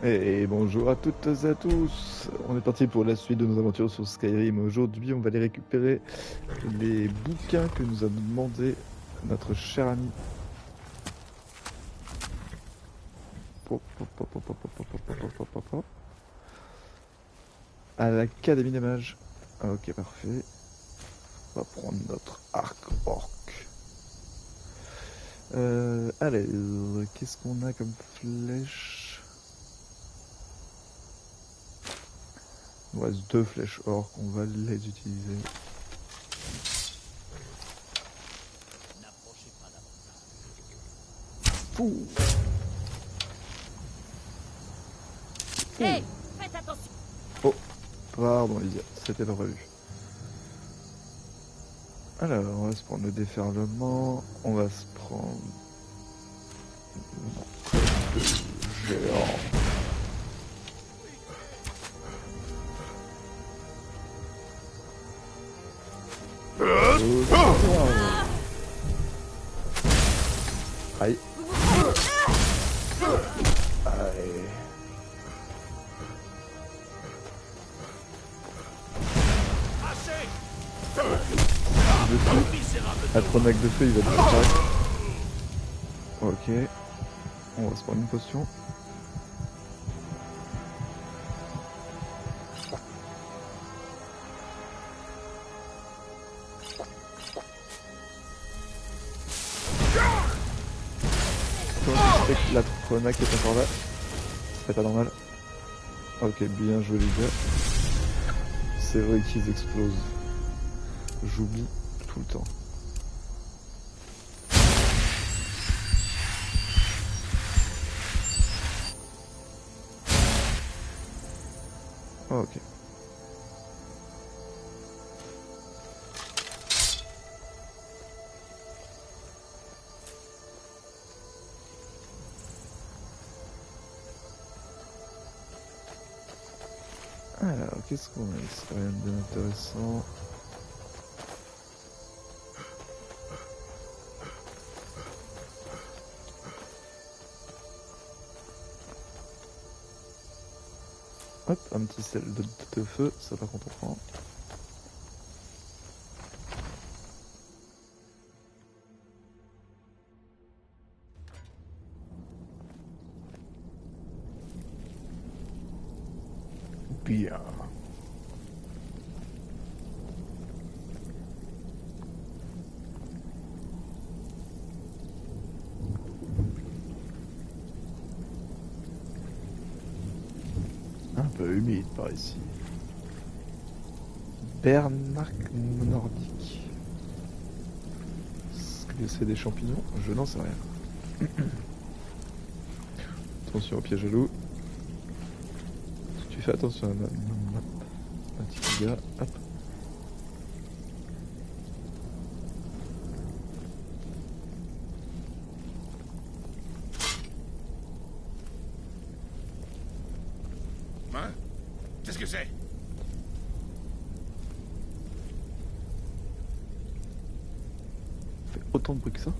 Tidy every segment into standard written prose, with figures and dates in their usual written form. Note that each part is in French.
Et bonjour à toutes et à tous. On est parti pour la suite de nos aventures sur Skyrim. Aujourd'hui, on va aller récupérer les bouquins que nous a demandé notre cher ami. Pop, pop, pop, pop, pop, pop, pop, pop, pop, pop, pop. À l'Académie des Mages. Ok, parfait. On va prendre notre arc orc. Allez, qu'est-ce qu'on a comme flèche? Il nous reste 2 flèches orc, on va les utiliser. Fou. Hey, faites attention. Oh, pardon Lydia, c'était pas prévu. Alors, on va se prendre le déferlement, on va se prendre le géant. Aïe. Aïe. Atronac de feu, il va disparaître. Ok. On va se prendre une potion. Je sais que l'Atronac est encore là. C'est pas normal. Ok, bien joué les gars. C'est vrai qu'ils explosent. J'oublie tout le temps. Ok. Alors, qu'est-ce qu'on a ici? Rien d'intéressant. Hop, un petit sel de feu, ça par contre on prend. Bien. Un peu humide par ici. Bernard nordique. Est-ce que c'est des champignons? Je n'en sais rien. Attention au piège à loup. Si tu fais attention à ma map, un petit gars, hop. Hein? Qu'est-ce que c'est? Fait autant de bruit que ça.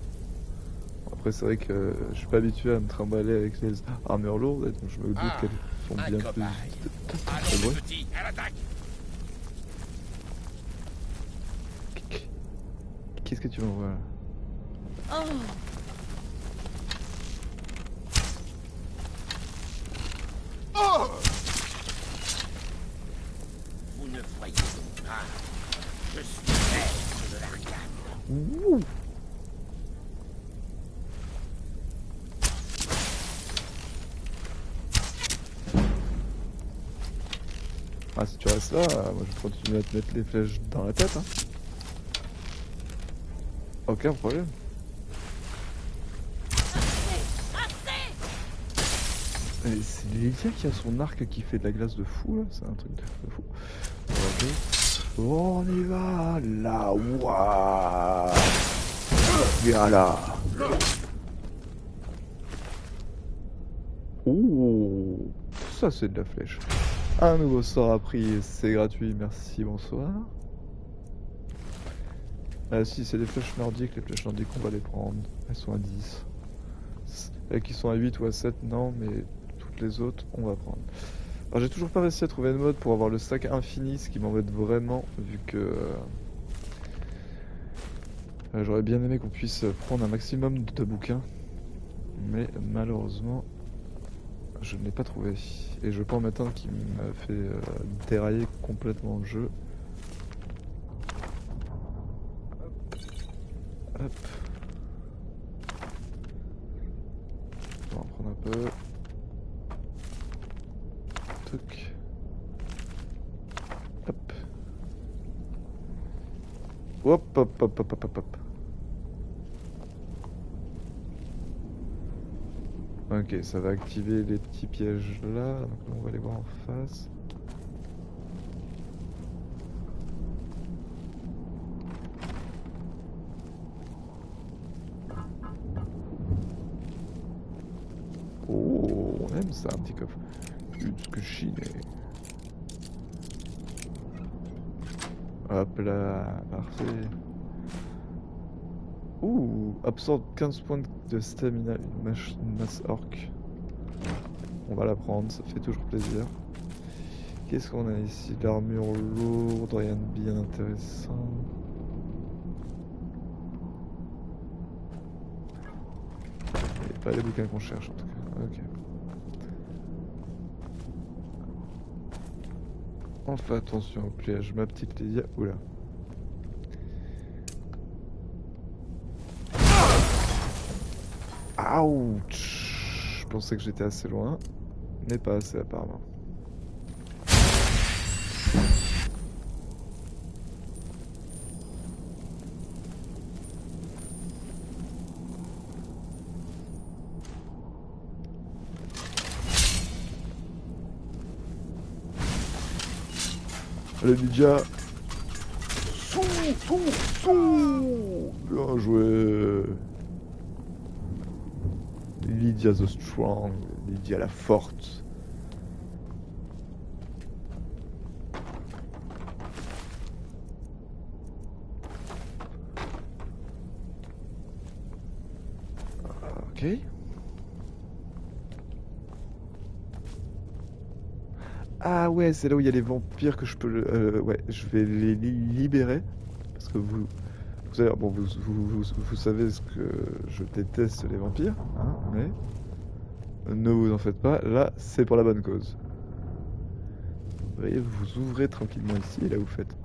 Après c'est vrai que je suis pas habitué à me trimballer avec les armures lourdes, donc je me doute qu'elles font un bien cobaye. plus de Allons, bruit. les petits, à l'attaque! Qu'est-ce que tu m'envoies là? Oh, Vous ne voyez donc pas. Je suis maître de l'arcane. Ouh. Ah, si tu restes là, moi je continue à te mettre les flèches dans la tête. Hein. Aucun problème. Et c'est Lydia qui a son arc qui fait de la glace de fou là, c'est un truc de fou. Ok. On y va là, ouah. Viens là. Ouh, ça c'est de la flèche. Un nouveau sort appris, c'est gratuit, merci, bonsoir. Ah si, c'est les flèches nordiques, on va les prendre. Elles sont à 10. Qui sont à 8 ou à 7, non, mais toutes toutes les autres, on va prendre. Alors j'ai toujours pas réussi à trouver une mode pour avoir le stack infini, ce qui m'embête vraiment, vu que... j'aurais bien aimé qu'on puisse prendre un maximum de bouquins, mais malheureusement, je ne l'ai pas trouvé. Et je pense maintenant qu'il m'a fait dérailler complètement le jeu. Hop. Hop. On va en prendre un peu. Toc. Hop. Hop, hop, hop, hop, hop, hop, hop. Ok, ça va activer les petits pièges là, donc là on va les voir en face. Oh, on aime ça un petit coffre. Plus que chiné. Hop là, parfait. Ouh, absorbe 15 points de stamina, une masse orc. On va la prendre, ça fait toujours plaisir. Qu'est-ce qu'on a ici? L'armure lourde, rien de bien intéressant. Et pas les bouquins qu'on cherche en tout cas. Ok. On fait attention au pliage, ma petite Lydia. Oula. Ouch! Je pensais que j'étais assez loin, mais pas assez apparemment. Allez Lydia! Bien joué! Lydia the Strong, Lydia la forte. Ok. Ah ouais, c'est là où il y a les vampires que je peux... ouais, je vais les libérer. Parce que vous savez, bon, vous savez ce que je déteste les vampires, hein, mais ne vous en faites pas, là c'est pour la bonne cause. Vous voyez, vous ouvrez tranquillement ici et là vous faites.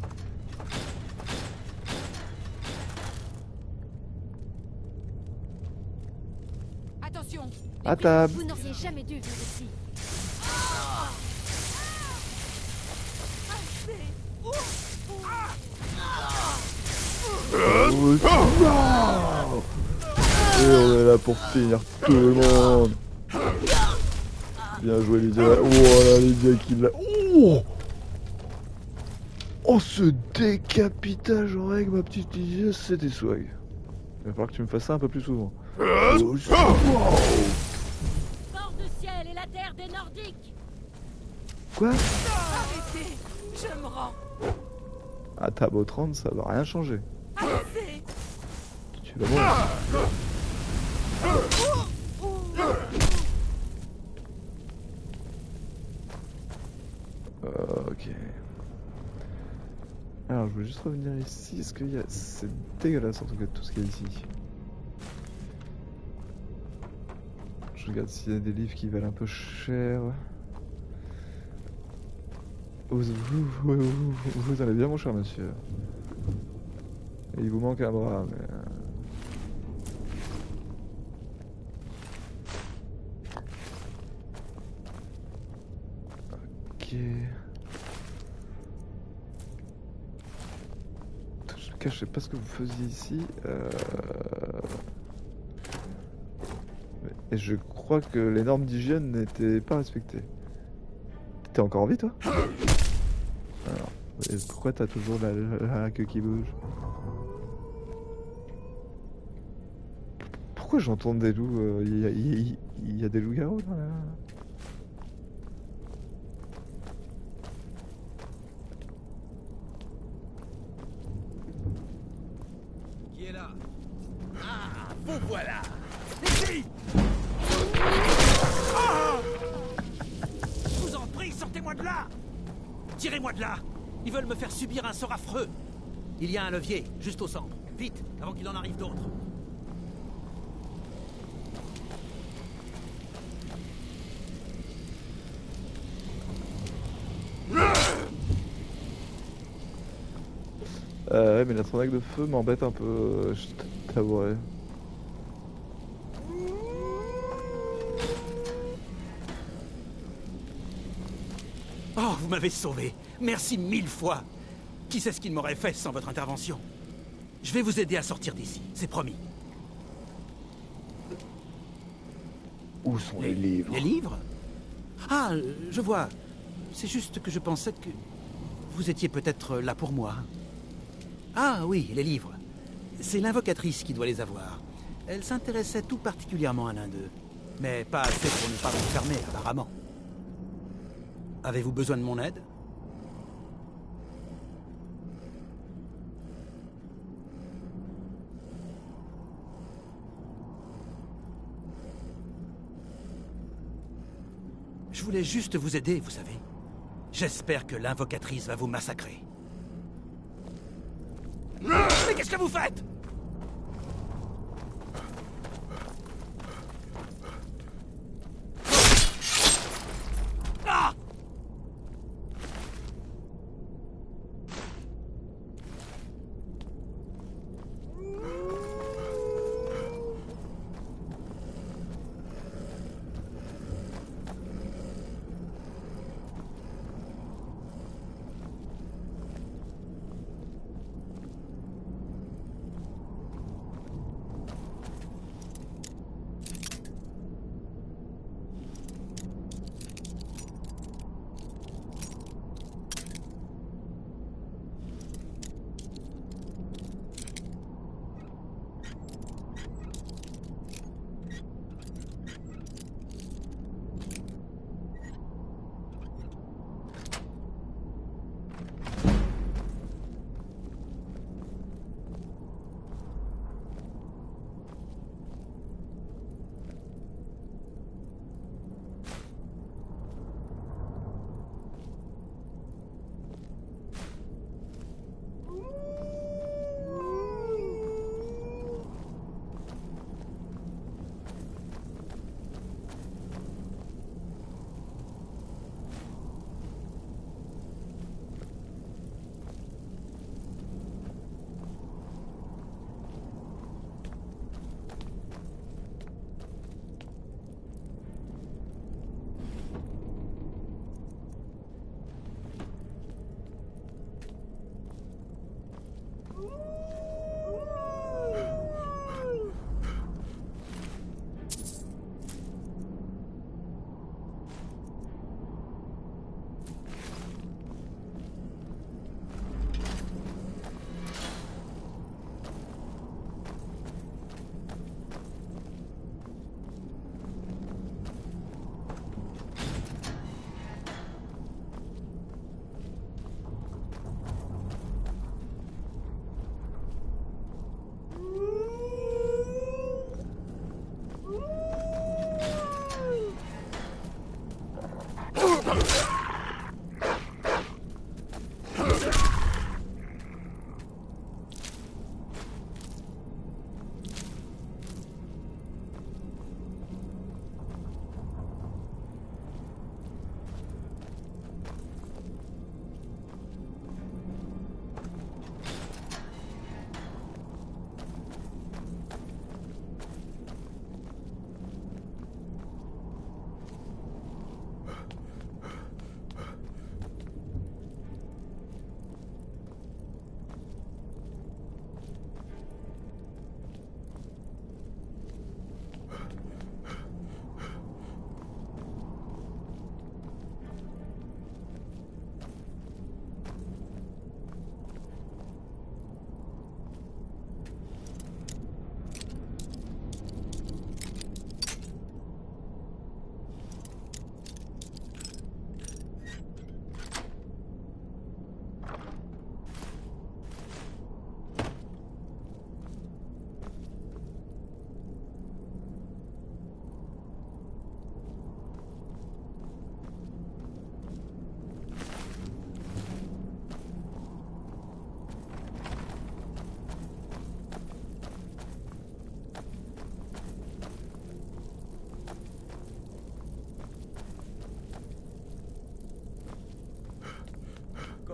Attention. À table. Vous n'auriez jamais dû venir ici. Et on est là pour finir tout le monde. Bien joué Lydia. Voilà Lydia qui l'a... Oh ce décapitage en règle ma petite Lydia, c'était swag. Il va falloir que tu me fasses ça un peu plus souvent. Force du ciel et la terre des Nordiques. Quoi? Arrêtez, je me rends. À Tabo 30 ça va rien changer. Arrêtez. Tu vas mourir. Ok. Alors je voulais juste revenir ici. Est-ce qu'il y a... C'est dégueulasse en tout cas tout ce qu'il y a ici. Je regarde s'il y a des livres qui valent un peu cher. Vous allez bien mon cher monsieur. Et il vous manque un bras mais... Ok. Je sais pas ce que vous faisiez ici. Et je crois que les normes d'hygiène n'étaient pas respectées. T'es encore en vie toi? Alors, et pourquoi t'as toujours la queue qui bouge? Pourquoi j'entends des loups? Il y a des loups-garous dans la... Qui est là? Ah, vous voilà! là! Tirez-moi de là! Ils veulent me faire subir un sort affreux! Il y a un levier, juste au centre. Vite, avant qu'il en arrive d'autres. Ouais, mais la tornade de feu m'embête un peu, je t'avouerai. Oh, vous m'avez sauvé. Merci 1000 fois. Qui sait ce qu'il m'aurait fait sans votre intervention? Je vais vous aider à sortir d'ici, c'est promis. Où sont les livres? Les livres? Ah, je vois. C'est juste que je pensais que vous étiez peut-être là pour moi. Ah oui, les livres. C'est l'invocatrice qui doit les avoir. Elle s'intéressait tout particulièrement à l'un d'eux. Mais pas assez pour ne pas m'enfermer, apparemment. Avez-vous besoin de mon aide? Je voulais juste vous aider, vous savez. J'espère que l'invocatrice va vous massacrer. Mais qu'est-ce que vous faites? Ah!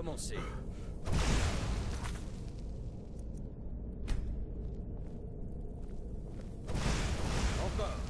commencer. Encore.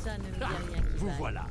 Ça ne me dit rien qui Vous vaille. voilà.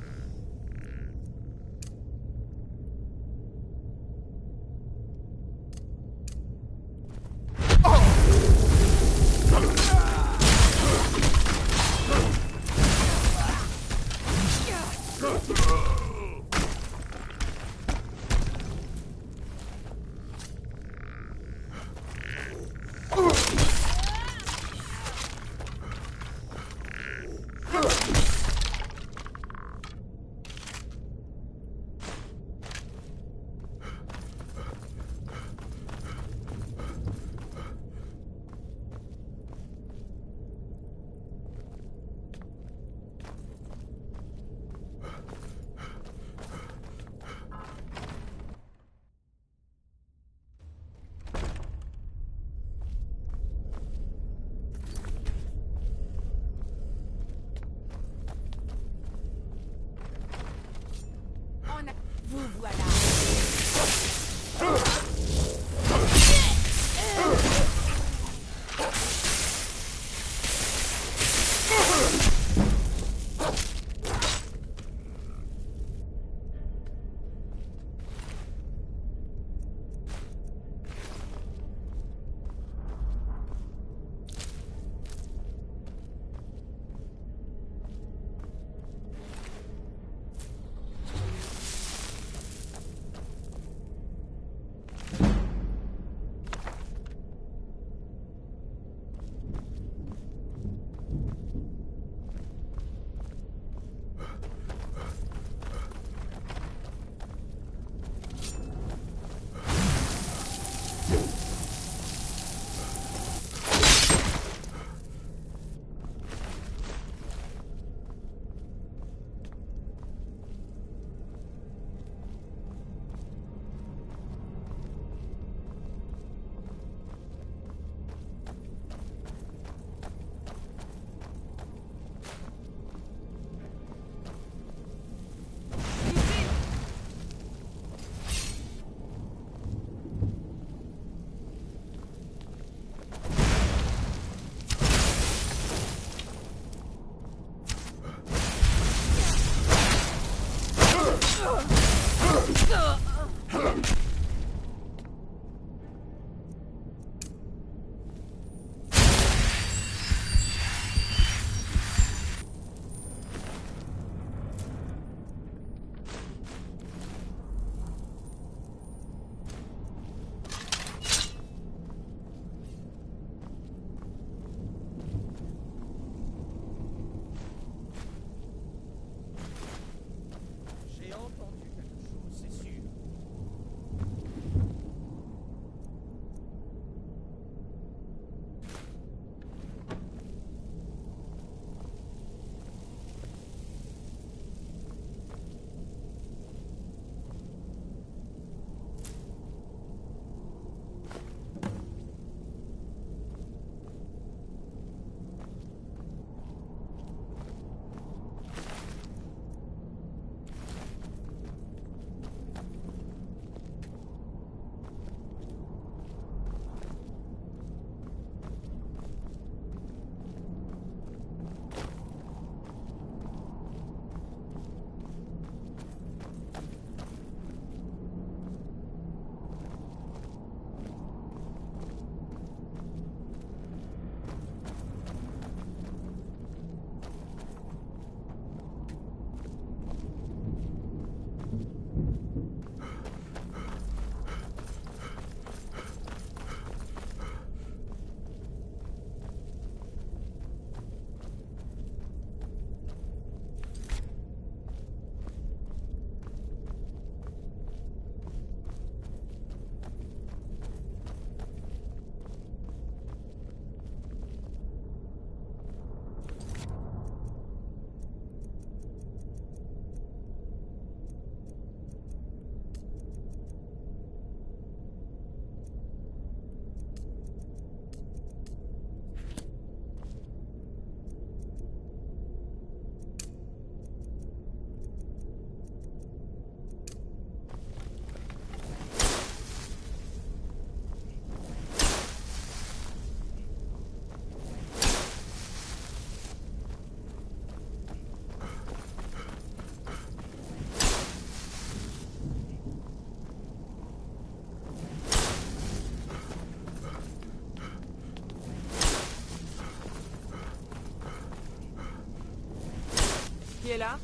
là?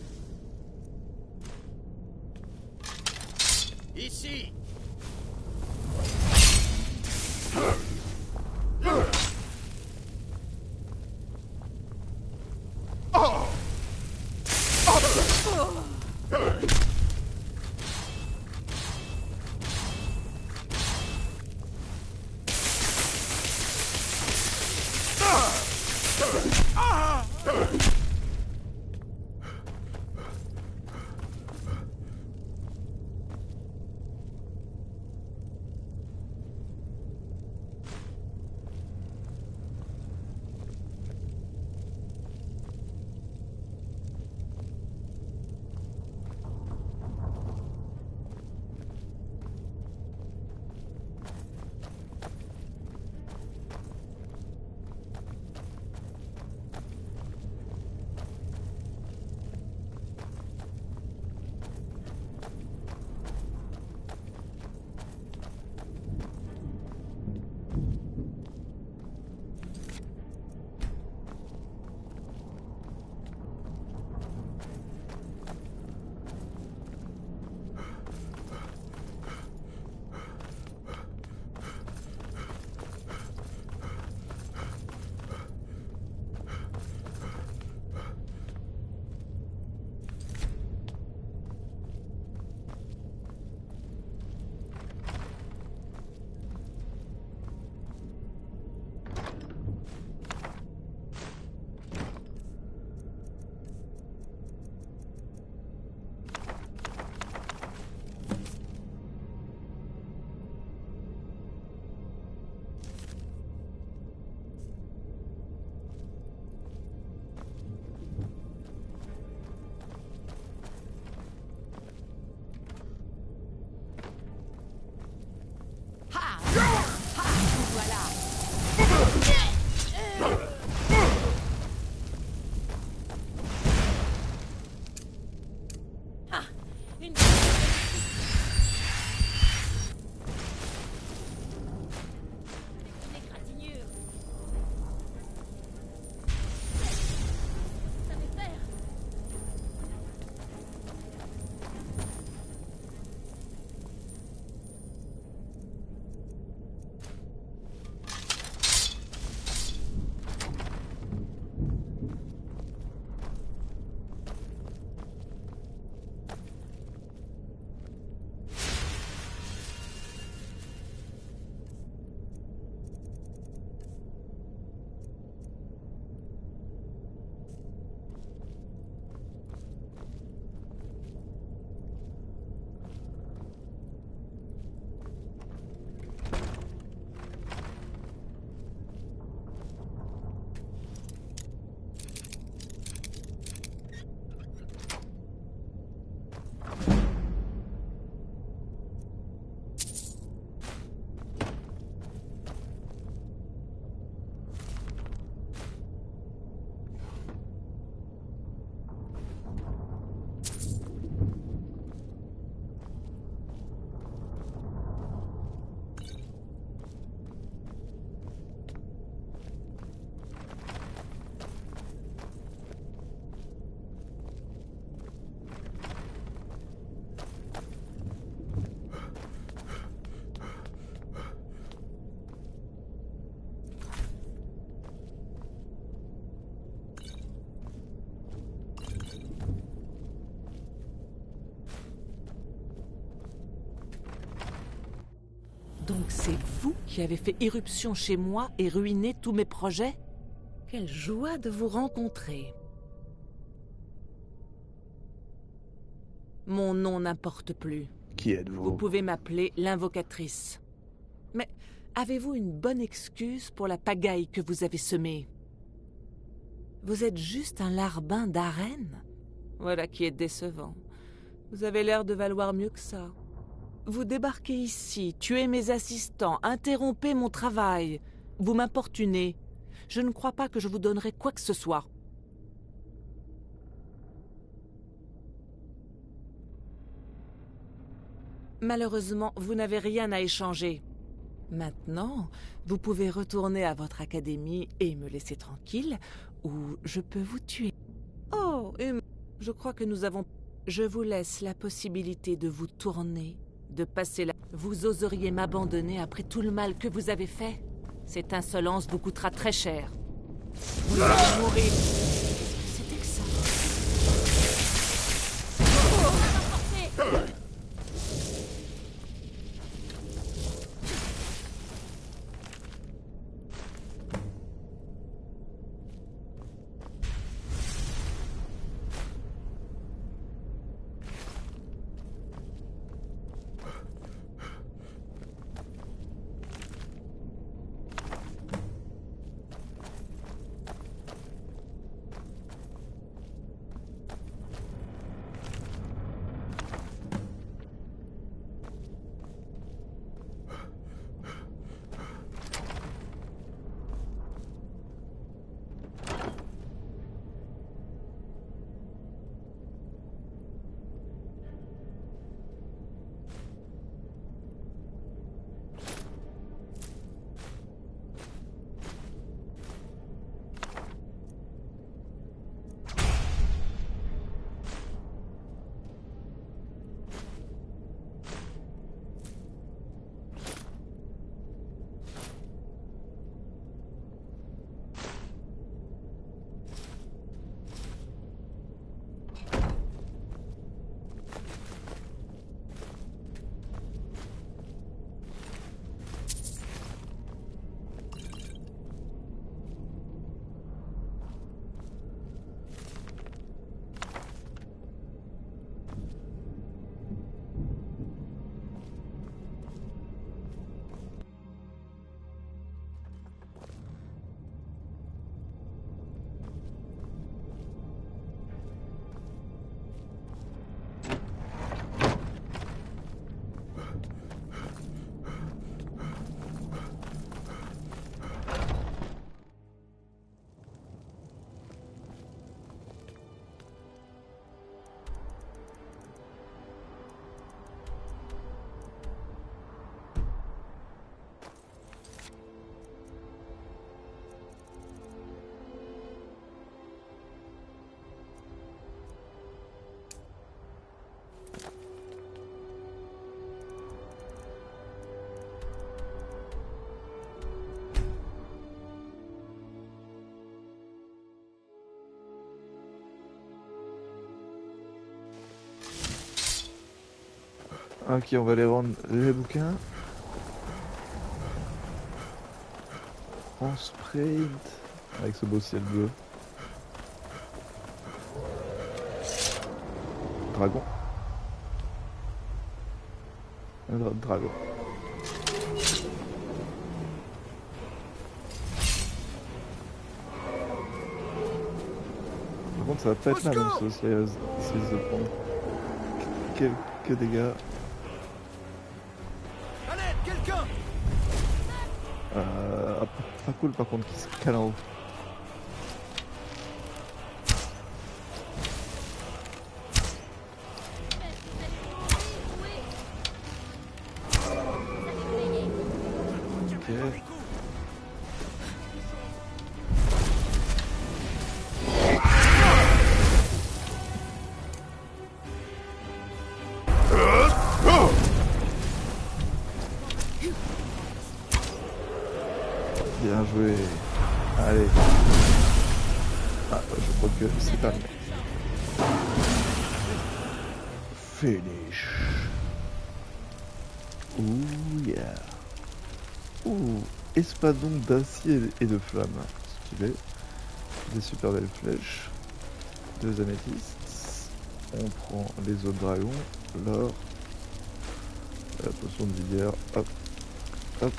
Ici. Donc c'est vous qui avez fait irruption chez moi et ruiné tous mes projets? Quelle joie de vous rencontrer. Mon nom n'importe plus. Qui Vous êtes-vous? pouvez m'appeler l'invocatrice. Mais avez-vous une bonne excuse pour la pagaille que vous avez semée? Vous êtes juste un larbin d'arène? Voilà qui est décevant. Vous avez l'air de valoir mieux que ça. Vous débarquez ici, tuez mes assistants, interrompez mon travail. Vous m'importunez. Je ne crois pas que je vous donnerai quoi que ce soit. Malheureusement, vous n'avez rien à échanger. Maintenant, vous pouvez retourner à votre académie et me laisser tranquille, ou je peux vous tuer. Oh, Je crois que nous avons... Je vous laisse la possibilité de vous tourner, de passer la... Vous oseriez m'abandonner après tout le mal que vous avez fait? Cette insolence vous coûtera très cher. Vous allez mourir. Qu'est-ce que c'était que ça? Ok, on va aller rendre les bouquins. En sprint. Avec ce beau ciel bleu. Dragon. Un dragon. Par contre, ça va pas être la même chose, les risque de prendre quelques dégâts. Allez, quelqu'un! Pas cool par contre qu'il se cale en haut. Ok. Bien joué. Allez. Ah, je crois que c'est terminé. Finish. Ouh yeah. Ouh, espadon d'acier et de flamme. Stylé. Des super belles flèches. 2 améthystes. On prend les autres dragons. L'or. La potion de vigueur. Hop. Hop.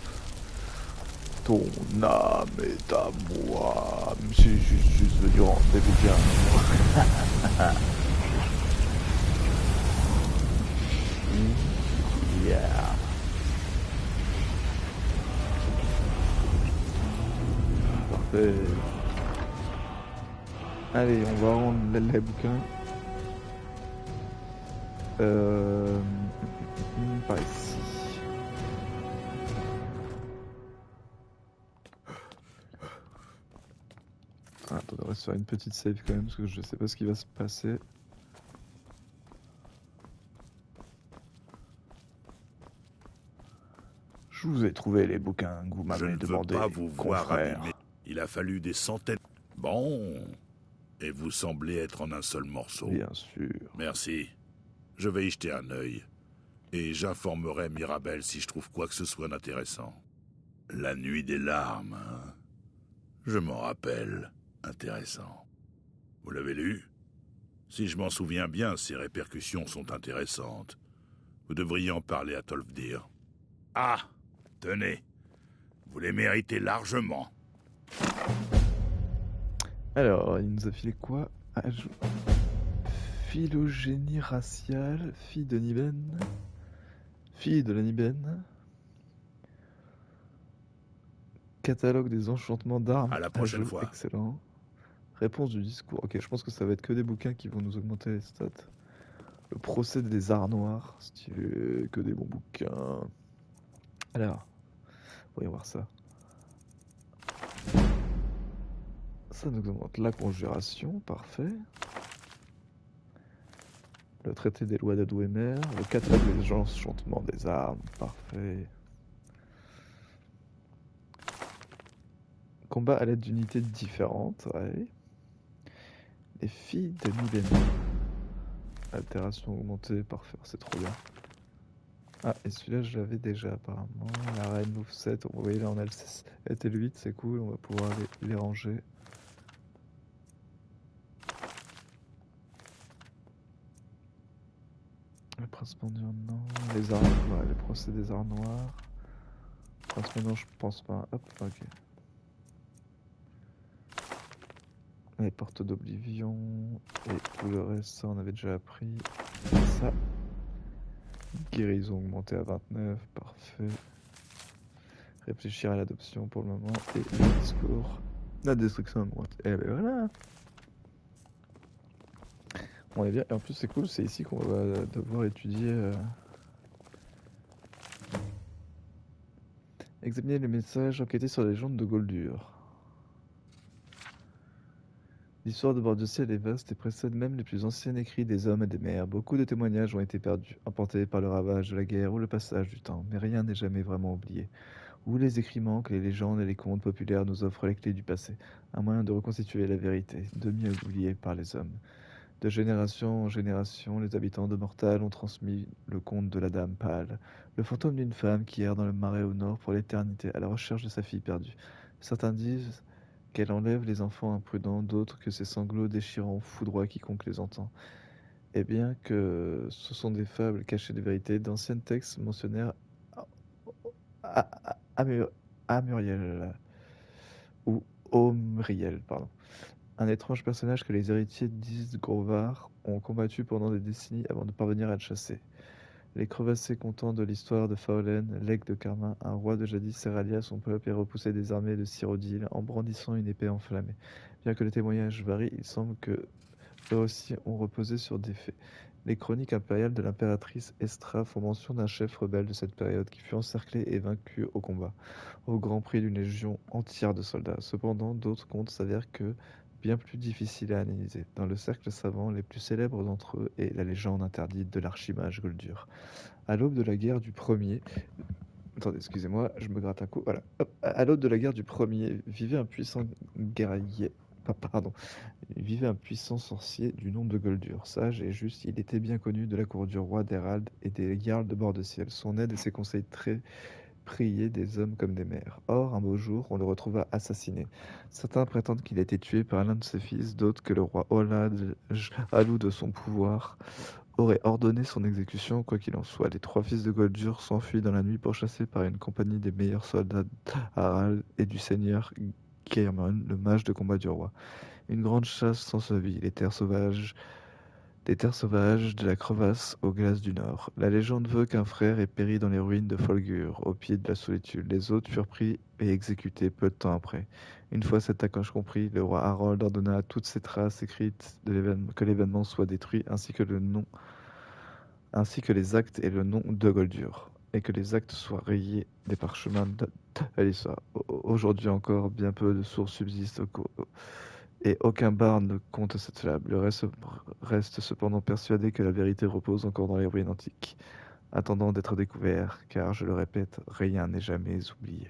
Ton âme est à moi. C'est juste venu rendre des bouquins. Yeah. Parfait. Allez, on va rendre les bouquins. Par ici. Ah, attends, on va se faire une petite save quand même, parce que je sais pas ce qui va se passer. Je vous ai trouvé les bouquins que vous Je m'avez ne veux demandé, pas vous voir confrère. abîmer. Il a fallu des centaines... Bon. Et vous semblez être en un seul morceau. Bien sûr. Merci. Je vais y jeter un œil. Et j'informerai Mirabelle si je trouve quoi que ce soit d'intéressant. La nuit des larmes, hein. Je m'en rappelle. Intéressant. Vous l'avez lu? Si je m'en souviens bien, ses répercussions sont intéressantes. Vous devriez en parler à Tolfdir. Ah, tenez. Vous les méritez largement. Alors, il nous a filé quoi? Phylogénie raciale, fille de Niben. Fille de la Niben. Catalogue des enchantements d'armes. À la prochaine ajout fois. Excellent. Réponse du discours. Ok, je pense que ça va être que des bouquins qui vont nous augmenter les stats. Le procès des arts noirs. Stylé, que des bons bouquins. Alors, voyons voir ça. Ça nous augmente la conjuration, parfait. Le traité des lois d'Adouémer, le catalogue des enchantements des armes, parfait. Combat à l'aide d'unités différentes, ouais. Les filles de Niben. Altération augmentée, parfait, c'est trop bien. Ah, et celui-là, je l'avais déjà apparemment. La reine move 7, vous voyez là, on a le 7 et le 8, c'est cool, on va pouvoir les ranger. Le prince mendiant, non. Les arts, ouais, le procès des arts noirs. Prince mendiant, je pense pas. Hop, ok. Les portes d'oblivion. Et tout le reste, ça, on avait déjà appris. Ça. Guérison augmentée à 29, parfait. Réfléchir à l'adoption pour le moment. Et le discours. La destruction augmente. Et ben voilà. On est bien. Et en plus, c'est cool, c'est ici qu'on va devoir étudier. Examiner les messages, enquêter sur la légende de Goldur. L'histoire de Bord-de-Ciel est vaste et précède même les plus anciens écrits des hommes et des mers. Beaucoup de témoignages ont été perdus, emportés par le ravage de la guerre ou le passage du temps, mais rien n'est jamais vraiment oublié. Où les écrits manquent, les légendes et les contes populaires nous offrent les clés du passé, un moyen de reconstituer la vérité, demi-oubliée par les hommes. De génération en génération, les habitants de Mortal ont transmis le conte de la Dame Pâle, le fantôme d'une femme qui erre dans le marais au nord pour l'éternité à la recherche de sa fille perdue. Certains disent qu'elle enlève les enfants imprudents, d'autres que ses sanglots déchirants foudroient quiconque les entend. Et bien que ce sont des fables cachées de vérité, d'anciens textes mentionnèrent Amuriel, ou Omriel, pardon. Un étrange personnage que les héritiers d'Isgrovar ont combattu pendant des décennies avant de parvenir à le chasser. Les crevassés contents de l'histoire de Faulen, l'aigle de Carmin, un roi de jadis s'est rallié à son peuple et repoussé des armées de Cyrodiil en brandissant une épée enflammée. Bien que les témoignages varient, il semble que eux aussi ont reposé sur des faits. Les chroniques impériales de l'impératrice Estra font mention d'un chef rebelle de cette période qui fut encerclé et vaincu au combat, au grand prix d'une légion entière de soldats. Cependant, d'autres contes s'avèrent bien plus difficiles à analyser. Dans le cercle savant, les plus célèbres d'entre eux est la légende interdite de l'archimage Goldur. À l'aube de la guerre du premier... Attendez, excusez-moi, je me gratte un coup. Voilà. Hop. À l'aube de la guerre du premier, vivait un puissant guerrier... Il vivait un puissant sorcier du nom de Goldur. Sage et juste, il était bien connu de la cour du roi d'Hérald et des Jarls de Bord-de-Ciel. Son aide et ses conseils très priés des hommes comme des mères. Or, un beau jour, on le retrouva assassiné. Certains prétendent qu'il a été tué par l'un de ses fils, d'autres que le roi Olad, jaloux de son pouvoir, aurait ordonné son exécution. Quoi qu'il en soit, les 3 fils de Goldur s'enfuient dans la nuit pourchassés par une compagnie des meilleurs soldats d'Harald et du seigneur Geirmund, le mage de combat du roi. Une grande chasse s'ensuivit, des terres sauvages de la crevasse aux glaces du nord. La légende veut qu'un frère ait péri dans les ruines de Folgur, au pied de la solitude. Les autres furent pris et exécutés peu de temps après. Une fois cet accord compris, le roi Harold ordonna à toutes ces traces écrites que l'événement soit détruit, ainsi que les actes et le nom de Goldur, et que les actes soient rayés des parchemins de l'histoire. Aujourd'hui encore, bien peu de sources subsistent et aucun barde ne compte cette fable. Le reste cependant persuadé que la vérité repose encore dans les ruines antiques. attendant d'être découvert, car je le répète, rien n'est jamais oublié.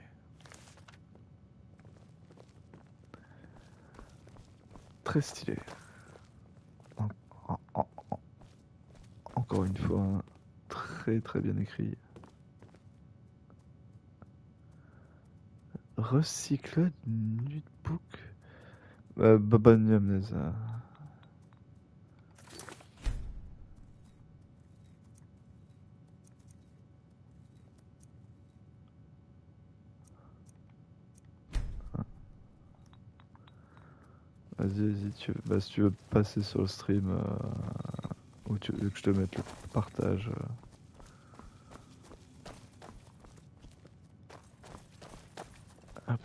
Très stylé. Encore une fois, hein, très très bien écrit. Recycle Notebook. Baba Nyamneza. Vas-y, si tu veux passer sur le stream, ou tu veux que je te mette le partage. Hop.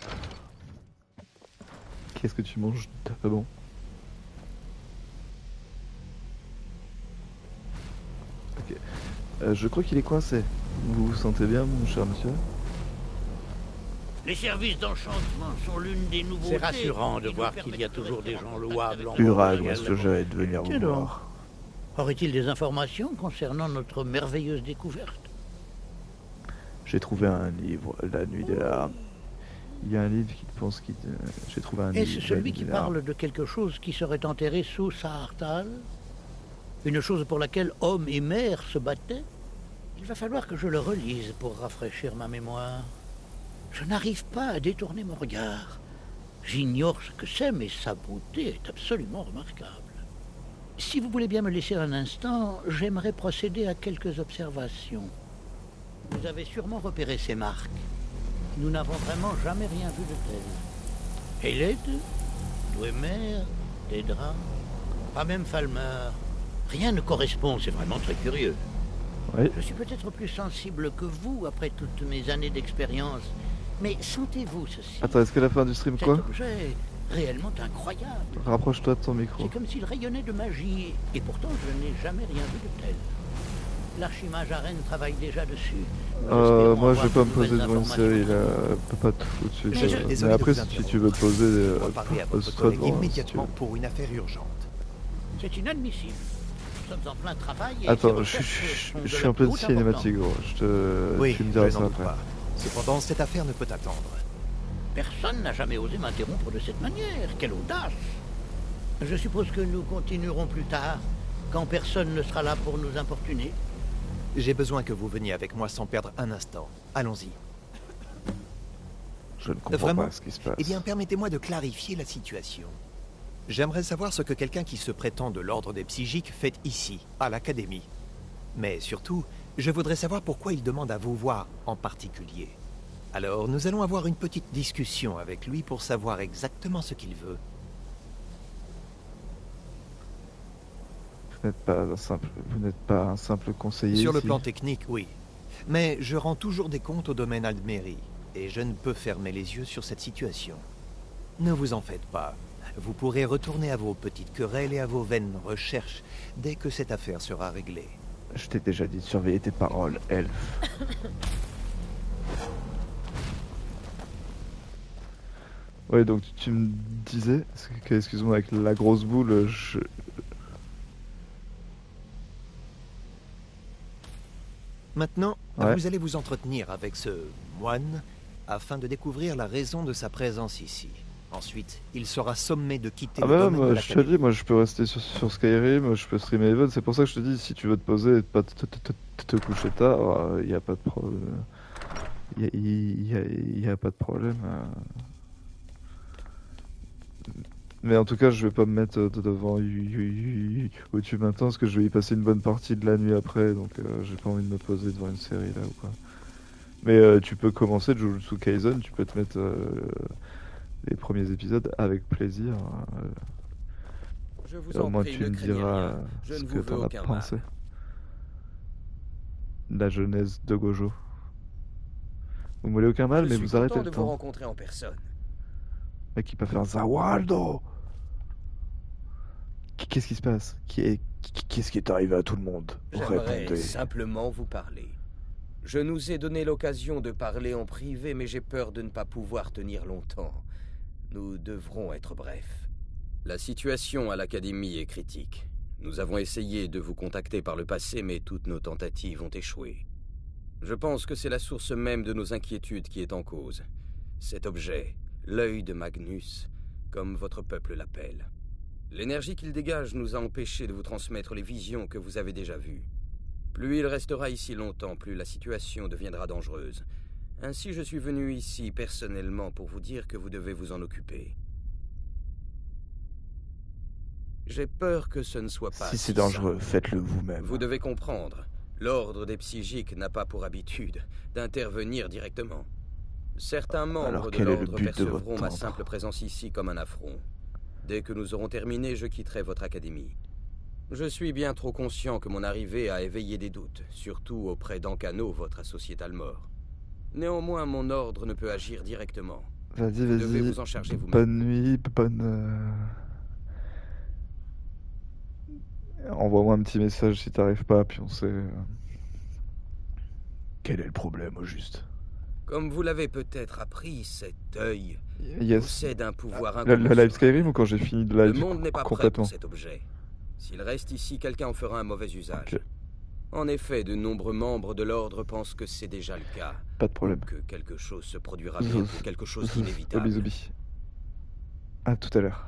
Qu'est-ce que tu manges de bon? Ok. Je crois qu'il est coincé. Vous vous sentez bien, mon cher monsieur? Les services d'enchantement sont l'une des nouveautés. C'est rassurant de voir qu'il y a toujours des gens louables en Ural, Montréal. est-ce que je vais venir vous Tiens donc. voir? Aurait-il des informations concernant notre merveilleuse découverte? J'ai trouvé un livre, La Nuit des Larmes. Il y a un livre qui pense qu'il... J'ai trouvé un livre... Est-ce La celui Nuit qui des Larmes. parle de quelque chose qui serait enterré sous Saartal? Une chose pour laquelle homme et mère se battaient? Il va falloir que je le relise pour rafraîchir ma mémoire. Je n'arrive pas à détourner mon regard. J'ignore ce que c'est, mais sa beauté est absolument remarquable. Si vous voulez bien me laisser un instant, j'aimerais procéder à quelques observations. Vous avez sûrement repéré ces marques. Nous n'avons vraiment jamais rien vu de tel. Hélède, Dwemer, Dédra, pas même Falmer. Rien ne correspond, c'est vraiment très curieux. Oui. Je suis peut-être plus sensible que vous après toutes mes années d'expérience. Mais sentez-vous ceci? Attends, est-ce que la fin du stream Cet quoi? objet est réellement incroyable. Rapproche-toi de ton micro. C'est comme s'il rayonnait de magie, et pourtant je n'ai jamais rien vu de tel. L'archimage Arène travaille déjà dessus. Nous espérons Moi je avoir vais pas de me poser nouvelles devant une informations. série là, peut pas tout de suite. Mais je- Mais Désolé de après vous si interrompre. tu veux te poser, On va parler à votre pose-toi collègue devant, hein, si tu immédiatement veux. pour une affaire urgente. C'est inadmissible. Nous sommes en plein travail et ces Attends, recherches sont de je suis la en pleine haute cinématique gros, Oui, tu me je diras n'en ça doute après. pas. Cependant, cette affaire ne peut attendre. Personne n'a jamais osé m'interrompre de cette manière. Quelle audace! Je suppose que nous continuerons plus tard, quand personne ne sera là pour nous importuner. J'ai besoin que vous veniez avec moi sans perdre un instant. Allons-y. Je ne comprends Vraiment? pas ce qui se passe. Eh bien, permettez-moi de clarifier la situation. J'aimerais savoir ce que quelqu'un qui se prétend de l'ordre des psychiques fait ici, à l'Académie. Mais surtout, je voudrais savoir pourquoi il demande à vous voir en particulier. Alors, nous allons avoir une petite discussion avec lui pour savoir exactement ce qu'il veut. Vous n'êtes pas un simple conseiller Sur le ici. plan technique, oui. Mais je rends toujours des comptes au domaine Aldmeri, et je ne peux fermer les yeux sur cette situation. Ne vous en faites pas. Vous pourrez retourner à vos petites querelles et à vos vaines recherches dès que cette affaire sera réglée. Je t'ai déjà dit de surveiller tes paroles, elfe. Ouais, donc tu me disais, excuse-moi, avec la grosse boule, Maintenant, Ouais. vous allez vous entretenir avec ce moine afin de découvrir la raison de sa présence ici. Ensuite, il sera sommé de quitter Ah le bah domaine de moi, je te l'Académie. dis, moi je peux rester sur Skyrim, je peux streamer Even, c'est pour ça que je te dis, si tu veux te poser et pas te coucher tard, il n'y a pas de problème. Il y a pas de problème. Mais en tout cas, je vais pas me mettre devant YouTube maintenant parce que je vais y passer une bonne partie de la nuit après, donc j'ai pas envie de me poser devant une série là ou quoi. Mais tu peux commencer Jujutsu Kaisen, tu peux te mettre les premiers épisodes avec plaisir. Je vous Et au en moins prie, tu ne me craignez diras rien. Je ce ne que vous veux t'en as aucun pensé. mal. La genèse de Gojo. Vous me voulez aucun mal, Je mais suis vous arrêtez content le de vous temps. rencontrer en personne. Mec, il peut faire Zawaldo. Qu'est-ce qui se passe? Qu'est-ce qui est arrivé à tout le monde? J'aimerais Répondez. simplement vous parler. Je nous ai donné l'occasion de parler en privé, mais j'ai peur de ne pas pouvoir tenir longtemps. Nous devrons être brefs. La situation à l'Académie est critique. Nous avons essayé de vous contacter par le passé, mais toutes nos tentatives ont échoué. Je pense que c'est la source même de nos inquiétudes qui est en cause. Cet objet, l'œil de Magnus, comme votre peuple l'appelle. L'énergie qu'il dégage nous a empêchés de vous transmettre les visions que vous avez déjà vues. Plus il restera ici longtemps, plus la situation deviendra dangereuse. Ainsi, je suis venu ici personnellement pour vous dire que vous devez vous en occuper. J'ai peur que ce ne soit pas Si c'est si dangereux, simple. faites-le vous-même. Vous devez comprendre, l'ordre des psychiques n'a pas pour habitude d'intervenir directement. Certains membres Alors, de quel est le l'ordre but de percevront votre ma ordre? simple présence ici comme un affront. Dès que nous aurons terminé, je quitterai votre académie. Je suis bien trop conscient que mon arrivée a éveillé des doutes, surtout auprès d'Ancano, votre associé Talmor. Néanmoins, mon ordre ne peut agir directement. Vas-y, Vous devez vas-y. vous en charger vous-même. Bonne nuit, Envoie-moi un petit message si t'arrives pas, puis on sait... Quel est le problème, au juste? Comme vous l'avez peut-être appris, cet œil Yes. possède un pouvoir Le incommensurable. live Skyrim ou quand j'ai fini de Le live monde n'est pas prêt complètement? pour cet objet. S'il reste ici, quelqu'un en fera un mauvais usage. Ok, En effet, de nombreux membres de l'ordre pensent que c'est déjà le cas. pas de problème. Que quelque chose se produira bientôt, quelque chose d'inévitable. Zobi. À tout à l'heure.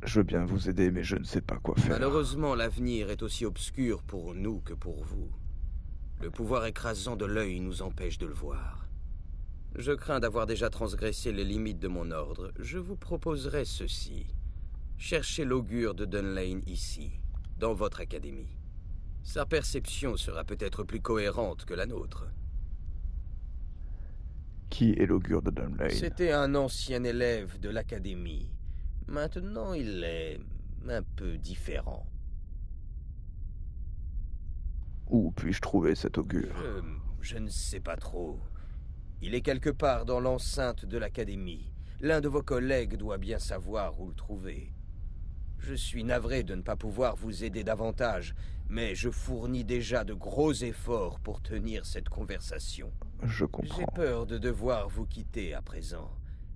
Je veux bien vous aider, mais je ne sais pas quoi faire. Malheureusement, l'avenir est aussi obscur pour nous que pour vous. Le pouvoir écrasant de l'œil nous empêche de le voir. Je crains d'avoir déjà transgressé les limites de mon ordre. Je vous proposerai ceci. Cherchez l'augure de Dunlane ici, dans votre académie. Sa perception sera peut-être plus cohérente que la nôtre. Qui est l'augure de Dunlane? C'était un ancien élève de l'académie. Maintenant, il est un peu différent. Où puis-je trouver cet augure? Je ne sais pas trop. Il est quelque part dans l'enceinte de l'académie. L'un de vos collègues doit bien savoir où le trouver. Je suis navré de ne pas pouvoir vous aider davantage, mais je fournis déjà de gros efforts pour tenir cette conversation. Je comprends. J'ai peur de devoir vous quitter à présent.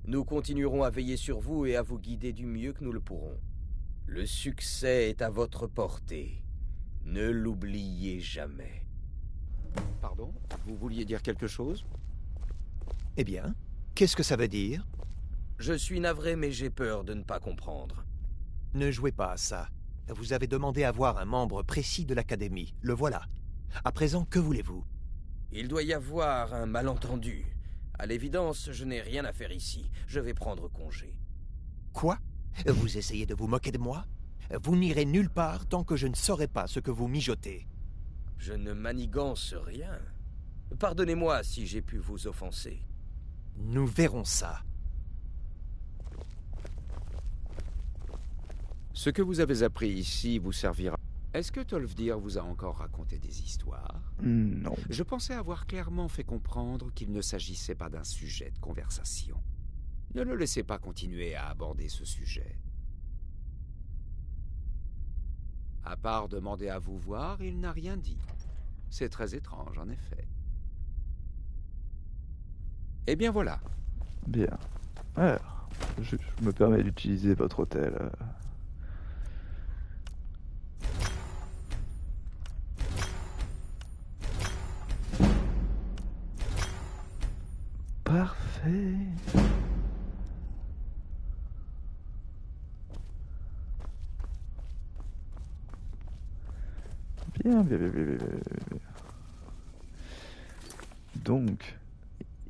Nous continuerons à veiller sur vous et à vous guider du mieux que nous le pourrons. Le succès est à votre portée. Ne l'oubliez jamais. Pardon? Vous vouliez dire quelque chose? Eh bien, qu'est-ce que ça veut dire? Je suis navré, mais j'ai peur de ne pas comprendre. Ne jouez pas à ça. Vous avez demandé à voir un membre précis de l'Académie. Le voilà. À présent, que voulez-vous? Il doit y avoir un malentendu. À l'évidence, je n'ai rien à faire ici. Je vais prendre congé. Quoi? Vous essayez de vous moquer de moi? Vous n'irez nulle part tant que je ne saurai pas ce que vous mijotez. Je ne manigance rien. Pardonnez-moi si j'ai pu vous offenser. Nous verrons ça. Ce que vous avez appris ici vous servira. Est-ce que Tolfdir vous a encore raconté des histoires? Non. Je pensais avoir clairement fait comprendre qu'il ne s'agissait pas d'un sujet de conversation. Ne le laissez pas continuer à aborder ce sujet. À part demander à vous voir, il n'a rien dit. C'est très étrange, en effet. Eh bien voilà. Bien. Alors, je me permets d'utiliser votre hôtel. Parfait. Bien. Donc,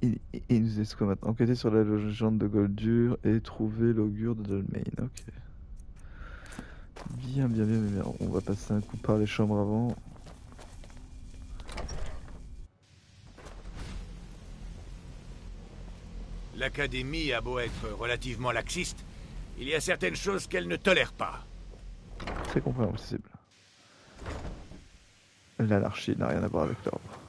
il nous est quoi maintenant? Enquêter sur la légende de Goldur et trouver l'augure de Dunlane. Ok. Bien. On va passer un coup par les chambres avant. L'Académie a beau être relativement laxiste, il y a certaines choses qu'elle ne tolère pas. Très compréhensible. L'anarchie n'a rien à voir avec l'ordre.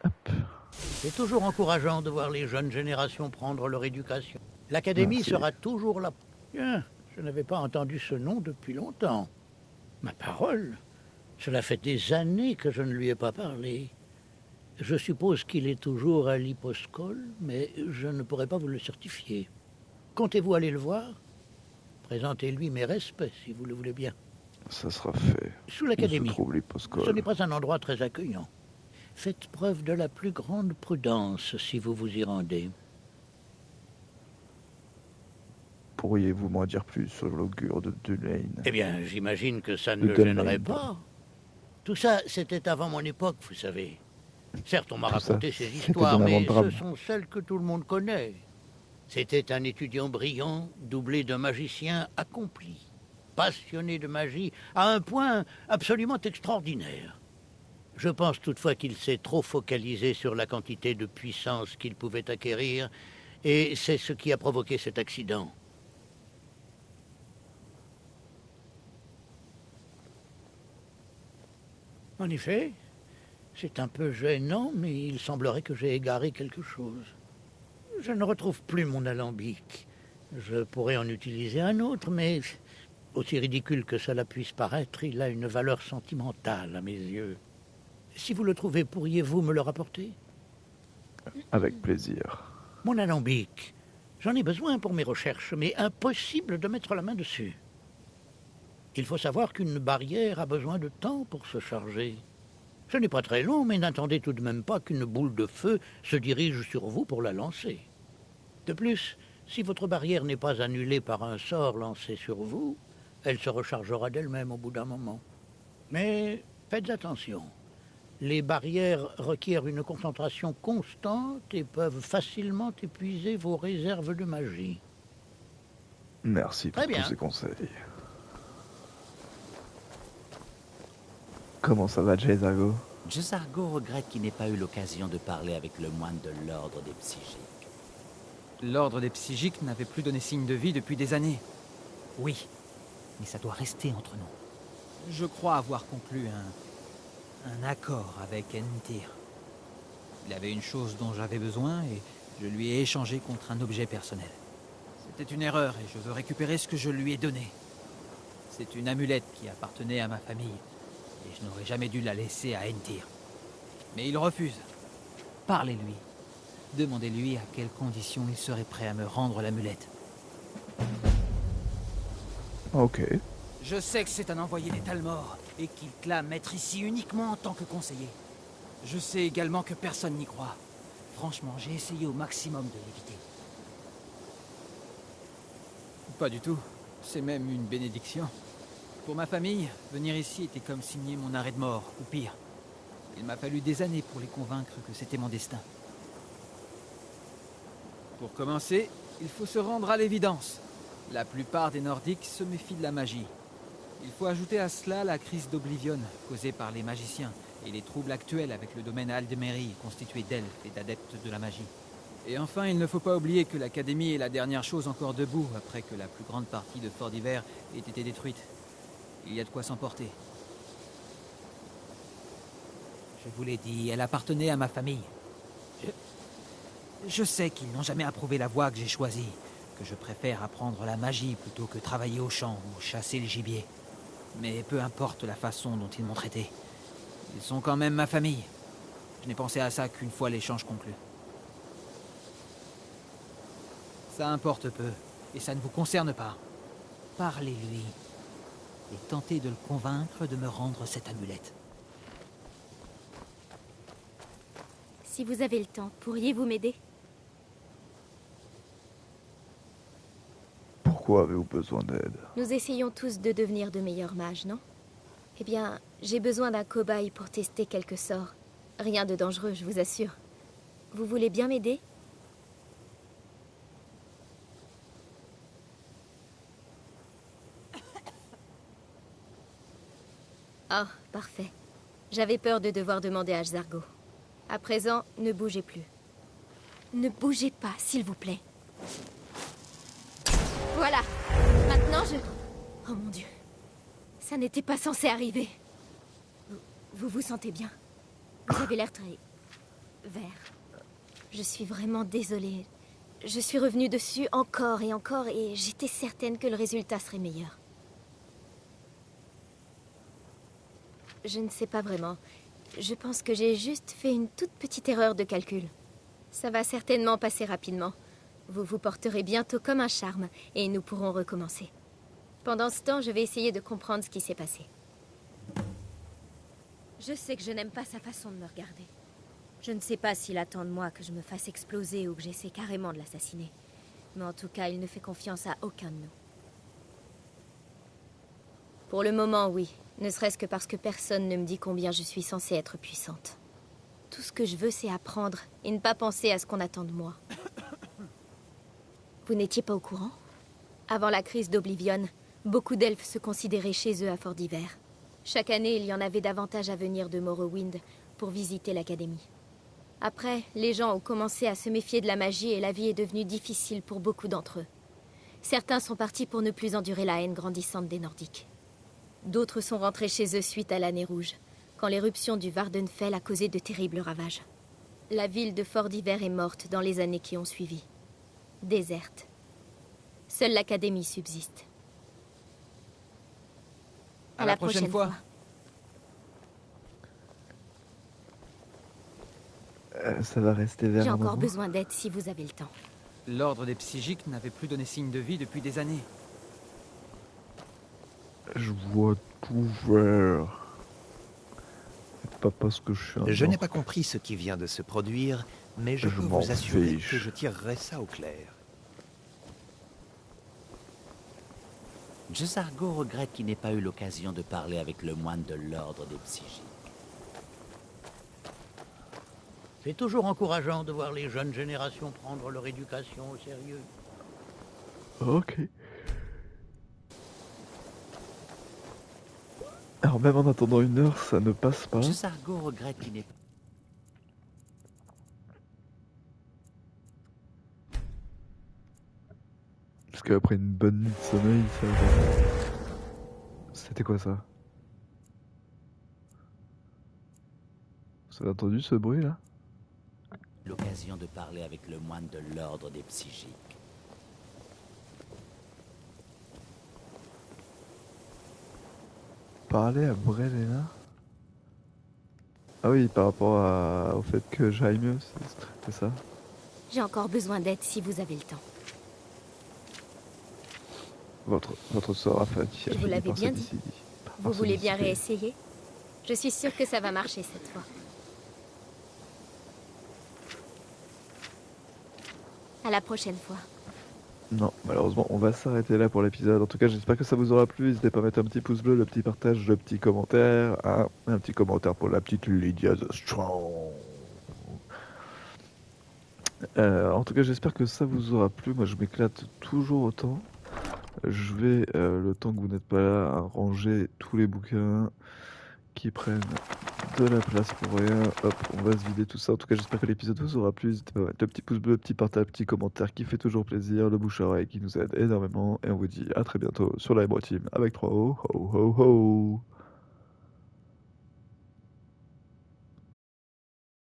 Hop. C'est toujours encourageant de voir les jeunes générations prendre leur éducation. L'Académie Merci. sera toujours là. Bien, je n'avais pas entendu ce nom depuis longtemps. Ma parole, cela fait des années que je ne lui ai pas parlé. Je suppose qu'il est toujours à l'Hyposcole, mais je ne pourrais pas vous le certifier. Comptez-vous aller le voir? Présentez-lui mes respects, si vous le voulez bien. Ça sera fait. Sous Où se l'académie. trouve l'Hyposcole? Ce n'est pas un endroit très accueillant. Faites preuve de la plus grande prudence si vous vous y rendez. Pourriez-vous m'en dire plus sur l'augure de Dulane? Eh bien, j'imagine que ça ne De le Dunlane, gênerait pardon. pas. Tout ça, c'était avant mon époque, vous savez. Certes, on m'a Tout ça, raconté ces c'était histoires, bien avant mais le drame. ce sont celles que tout le monde connaît. C'était un étudiant brillant, doublé d'un magicien accompli, passionné de magie, à un point absolument extraordinaire. Je pense toutefois qu'il s'est trop focalisé sur la quantité de puissance qu'il pouvait acquérir, et c'est ce qui a provoqué cet accident. En effet, c'est un peu gênant, mais il semblerait que j'ai égaré quelque chose. Je ne retrouve plus mon alambic. Je pourrais en utiliser un autre, mais aussi ridicule que cela puisse paraître, il a une valeur sentimentale à mes yeux. Si vous le trouvez, pourriez-vous me le rapporter? Avec plaisir. Mon alambic. J'en ai besoin pour mes recherches, mais impossible de mettre la main dessus. Il faut savoir qu'une barrière a besoin de temps pour se charger. Ce n'est pas très long, mais n'attendez tout de même pas qu'une boule de feu se dirige sur vous pour la lancer. De plus, si votre barrière n'est pas annulée par un sort lancé sur vous, elle se rechargera d'elle-même au bout d'un moment. Mais faites attention. Les barrières requièrent une concentration constante et peuvent facilement épuiser vos réserves de magie. Merci pour Très bien. tous ces conseils. Comment ça va, Jezargo? Jezargo regrette qu'il n'ait pas eu l'occasion de parler avec le moine de l'ordre des psychiques. L'ordre des psychiques n'avait plus donné signe de vie depuis des années. Oui, mais ça doit rester entre nous. Je crois avoir conclu un accord avec Entir. Il avait une chose dont j'avais besoin et je lui ai échangé contre un objet personnel. C'était une erreur et je veux récupérer ce que je lui ai donné. C'est une amulette qui appartenait à ma famille et je n'aurais jamais dû la laisser à Entir. Mais il refuse. Parlez-lui. Demandez-lui à quelles conditions il serait prêt à me rendre l'amulette. Ok. Je sais que c'est un envoyé des Talmor et qu'il clame être ici uniquement en tant que conseiller. Je sais également que personne n'y croit. Franchement, j'ai essayé au maximum de l'éviter. Pas du tout. C'est même une bénédiction. Pour ma famille, venir ici était comme signer mon arrêt de mort, ou pire. Il m'a fallu des années pour les convaincre que c'était mon destin. Pour commencer, il faut se rendre à l'évidence. La plupart des Nordiques se méfient de la magie. Il faut ajouter à cela la crise d'Oblivion causée par les magiciens et les troubles actuels avec le domaine Aldemeri constitué d'elfes et d'adeptes de la magie. Et enfin, il ne faut pas oublier que l'Académie est la dernière chose encore debout après que la plus grande partie de Fort d'Hiver ait été détruite. Il y a de quoi s'emporter. Je vous l'ai dit, elle appartenait à ma famille. Je sais qu'ils n'ont jamais approuvé la voie que j'ai choisie, que je préfère apprendre la magie plutôt que travailler au champ ou chasser le gibier. Mais peu importe la façon dont ils m'ont traité, ils sont quand même ma famille. Je n'ai pensé à ça qu'une fois l'échange conclu. Ça importe peu, et ça ne vous concerne pas. Parlez-lui, et tentez de le convaincre de me rendre cette amulette. Si vous avez le temps, pourriez-vous m'aider? Pourquoi avez-vous besoin d'aide? Nous essayons tous de devenir de meilleurs mages, non? Eh bien, j'ai besoin d'un cobaye pour tester quelques sorts. Rien de dangereux, je vous assure. Vous voulez bien m'aider? Oh, parfait. J'avais peur de devoir demander à Jezargo. À présent, ne bougez plus. Ne bougez pas, s'il vous plaît. Voilà. Maintenant, je... Oh mon Dieu. Ça n'était pas censé arriver. Vous vous sentez bien? Vous avez l'air très... vert. Je suis vraiment désolée. Je suis revenue dessus encore, et j'étais certaine que le résultat serait meilleur. Je ne sais pas vraiment. Je pense que j'ai juste fait une toute petite erreur de calcul. Ça va certainement passer rapidement. Vous vous porterez bientôt comme un charme et nous pourrons recommencer. Pendant ce temps, je vais essayer de comprendre ce qui s'est passé. Je sais que je n'aime pas sa façon de me regarder. Je ne sais pas s'il attend de moi que je me fasse exploser ou que j'essaie carrément de l'assassiner. Mais en tout cas, il ne fait confiance à aucun de nous. Pour le moment, oui. Ne serait-ce que parce que personne ne me dit combien je suis censée être puissante. Tout ce que je veux, c'est apprendre et ne pas penser à ce qu'on attend de moi. Vous n'étiez pas au courant? Avant la crise d'Oblivion, beaucoup d'elfes se considéraient chez eux à Fort d'Hiver. Chaque année, il y en avait davantage à venir de Morrowind pour visiter l'académie. Après, les gens ont commencé à se méfier de la magie et la vie est devenue difficile pour beaucoup d'entre eux. Certains sont partis pour ne plus endurer la haine grandissante des Nordiques. D'autres sont rentrés chez eux suite à l'année rouge, quand l'éruption du Vardenfell a causé de terribles ravages. La ville de Fort d'Hiver est morte dans les années qui ont suivi. Déserte. Seule l'académie subsiste. À la prochaine fois. Ça va rester vers J'ai un encore moment. besoin d'aide si vous avez le temps. L'ordre des psychiques n'avait plus donné signe de vie depuis des années. Je vois tout vert. C'est pas parce que je suis un Je n'ai orc. pas compris ce qui vient de se produire, mais je Je peux m'en vous assurer fiche. que je tirerai ça au clair. Jezargo regrette qu'il n'ait pas eu l'occasion de parler avec le moine de l'ordre des psychiques. C'est toujours encourageant de voir les jeunes générations prendre leur éducation au sérieux. Ok. Alors même en attendant 1 heure, ça ne passe pas. Jezargo regrette qu'il n'ait Parce qu'après une bonne nuit de sommeil, ça va. C'était quoi ça? Vous avez entendu ce bruit là? l'occasion de parler avec le moine de l'ordre des psychiques. Parler à Brelena? Ah oui, par rapport au fait que j'aille mieux, c'est ça? J'ai encore besoin d'aide si vous avez le temps. Votre sort a fait. Je vous l'avais bien dit. Vous voulez bien réessayer? Je suis sûre que ça va marcher cette fois. À la prochaine fois. Non, malheureusement, on va s'arrêter là pour l'épisode. En tout cas, j'espère que ça vous aura plu. N'hésitez pas à mettre un petit pouce bleu, le petit partage, le petit commentaire. Un petit commentaire pour la petite Lydia the Strong. En tout cas, j'espère que ça vous aura plu. Moi, je m'éclate toujours autant. Je vais, le temps que vous n'êtes pas là, ranger tous les bouquins qui prennent de la place pour rien. Hop, on va se vider tout ça. En tout cas, j'espère que l'épisode vous aura plu. N'hésitez pas à mettre le petit pouce bleu, le petit partage, le petit commentaire qui fait toujours plaisir, le bouche à oreille qui nous aide énormément. Et on vous dit à très bientôt sur la Team avec 3 O. Ho ho ho.